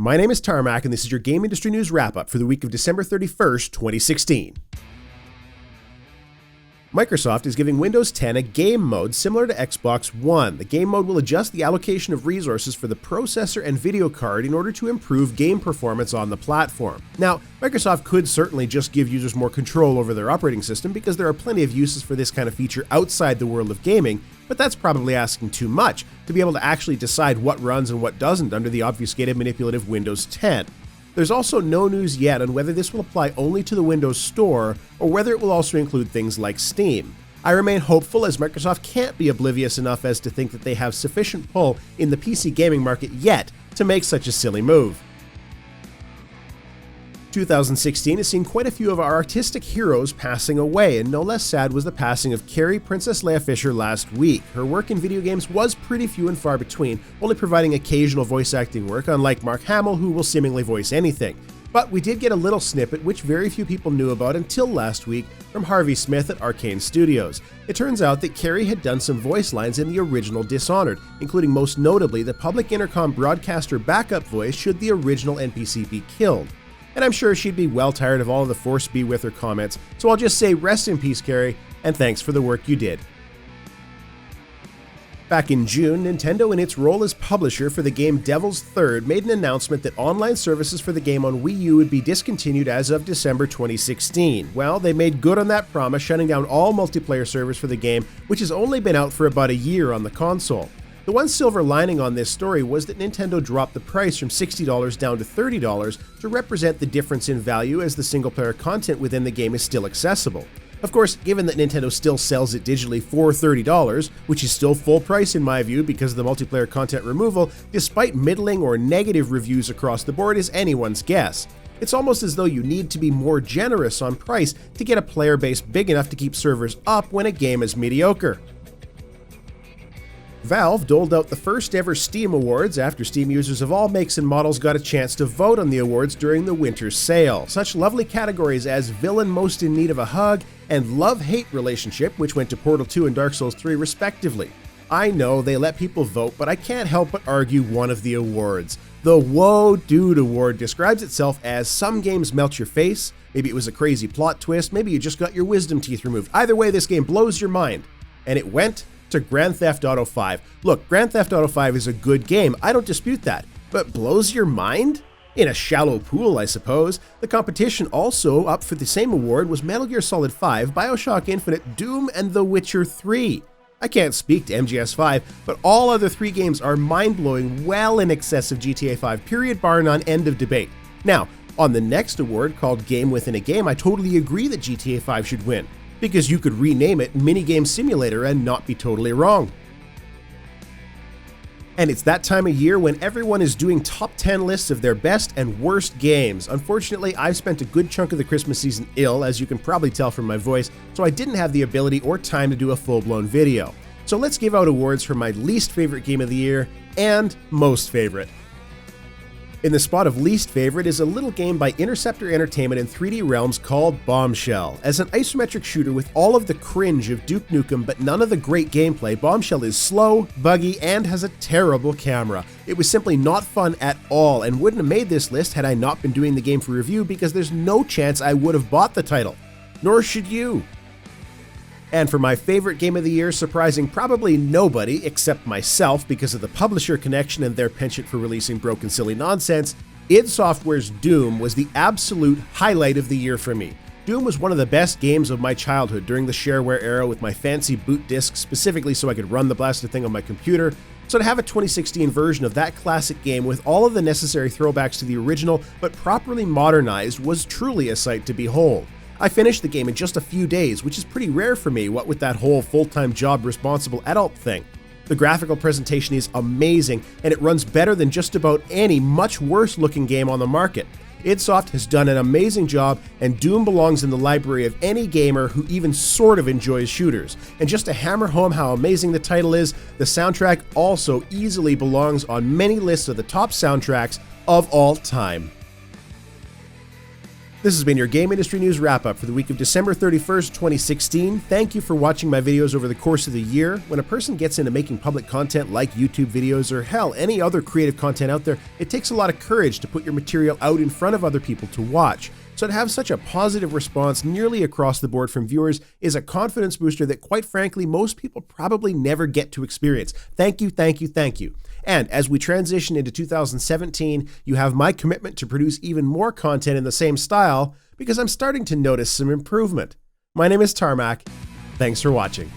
My name is Tarmack, and this is your game industry news wrap-up for the week of December 31st, 2016. Microsoft is giving Windows 10 a game mode similar to Xbox One. The game mode will adjust the allocation of resources for the processor and video card in order to improve game performance on the platform. Now, Microsoft could certainly just give users more control over their operating system because there are plenty of uses for this kind of feature outside the world of gaming, but that's probably asking too much to be able to actually decide what runs and what doesn't under the obfuscated manipulative Windows 10. There's also no news yet on whether this will apply only to the Windows Store or whether it will also include things like Steam. I remain hopeful as Microsoft can't be oblivious enough as to think that they have sufficient pull in the PC gaming market yet to make such a silly move. 2016 has seen quite a few of our artistic heroes passing away, and no less sad was the passing of Carrie, Princess Leia Fisher last week. Her work in video games was pretty few and far between, only providing occasional voice acting work, unlike Mark Hamill, who will seemingly voice anything. But we did get a little snippet, which very few people knew about until last week, from Harvey Smith at Arcane Studios. It turns out that Carrie had done some voice lines in the original Dishonored, including most notably the public intercom broadcaster backup voice should the original NPC be killed. And I'm sure she'd be well tired of all of the Force be with her comments, so I'll just say rest in peace, Carrie, and thanks for the work you did. Back in June, Nintendo, in its role as publisher for the game Devil's Third, made an announcement that online services for the game on Wii U would be discontinued as of December 2016. Well, they made good on that promise, shutting down all multiplayer servers for the game, which has only been out for about a year on the console. The one silver lining on this story was that Nintendo dropped the price from $60 down to $30 to represent the difference in value as the single-player content within the game is still accessible. Of course, given that Nintendo still sells it digitally for $30, which is still full price in my view because of the multiplayer content removal, despite middling or negative reviews across the board is anyone's guess. It's almost as though you need to be more generous on price to get a player base big enough to keep servers up when a game is mediocre. Valve doled out the first ever Steam Awards after Steam users of all makes and models got a chance to vote on the awards during the winter sale. Such lovely categories as Villain Most in Need of a Hug and Love-Hate Relationship, which went to Portal 2 and Dark Souls 3 respectively. I know they let people vote, but I can't help but argue one of the awards. The Whoa Dude Award describes itself as some games melt your face, maybe it was a crazy plot twist, maybe you just got your wisdom teeth removed. Either way, this game blows your mind. And it went to Grand Theft Auto 5. Look, Grand Theft Auto 5 is a good game, I don't dispute that, but blows your mind? In a shallow pool, I suppose. The competition also up for the same award was Metal Gear Solid 5, BioShock Infinite, Doom, and The Witcher 3. I can't speak to MGS5, but all other three games are mind-blowing, well in excess of GTA 5, period, bar none, end of debate. Now, on the next award, called Game Within a Game, I totally agree that GTA 5 should win, because you could rename it Minigame Simulator and not be totally wrong. And it's that time of year when everyone is doing top 10 lists of their best and worst games. Unfortunately, I've spent a good chunk of the Christmas season ill, as you can probably tell from my voice, so I didn't have the ability or time to do a full-blown video. So let's give out awards for my least favorite game of the year and most favorite. In the spot of least favorite is a little game by Interceptor Entertainment and 3D Realms called Bombshell. As an isometric shooter with all of the cringe of Duke Nukem but none of the great gameplay, Bombshell is slow, buggy, and has a terrible camera. It was simply not fun at all and wouldn't have made this list had I not been doing the game for review because there's no chance I would have bought the title. Nor should you. And for my favorite game of the year, surprising probably nobody except myself because of the publisher connection and their penchant for releasing broken silly nonsense, id Software's Doom was the absolute highlight of the year for me. Doom was one of the best games of my childhood during the shareware era with my fancy boot disc specifically so I could run the blasted thing on my computer. So to have a 2016 version of that classic game with all of the necessary throwbacks to the original but properly modernized was truly a sight to behold. I finished the game in just a few days, which is pretty rare for me, what with that whole full-time job responsible adult thing. The graphical presentation is amazing, and it runs better than just about any much worse looking game on the market. id Soft has done an amazing job, and Doom belongs in the library of any gamer who even sort of enjoys shooters. And just to hammer home how amazing the title is, the soundtrack also easily belongs on many lists of the top soundtracks of all time. This has been your Game Industry News Wrap-Up for the week of December 31st, 2016. Thank you for watching my videos over the course of the year. When a person gets into making public content like YouTube videos or hell, any other creative content out there, it takes a lot of courage to put your material out in front of other people to watch. So to have such a positive response nearly across the board from viewers is a confidence booster that, quite frankly, most people probably never get to experience. Thank you, thank you, thank you. And as we transition into 2017, you have my commitment to produce even more content in the same style because I'm starting to notice some improvement. My name is Tarmack. Thanks for watching.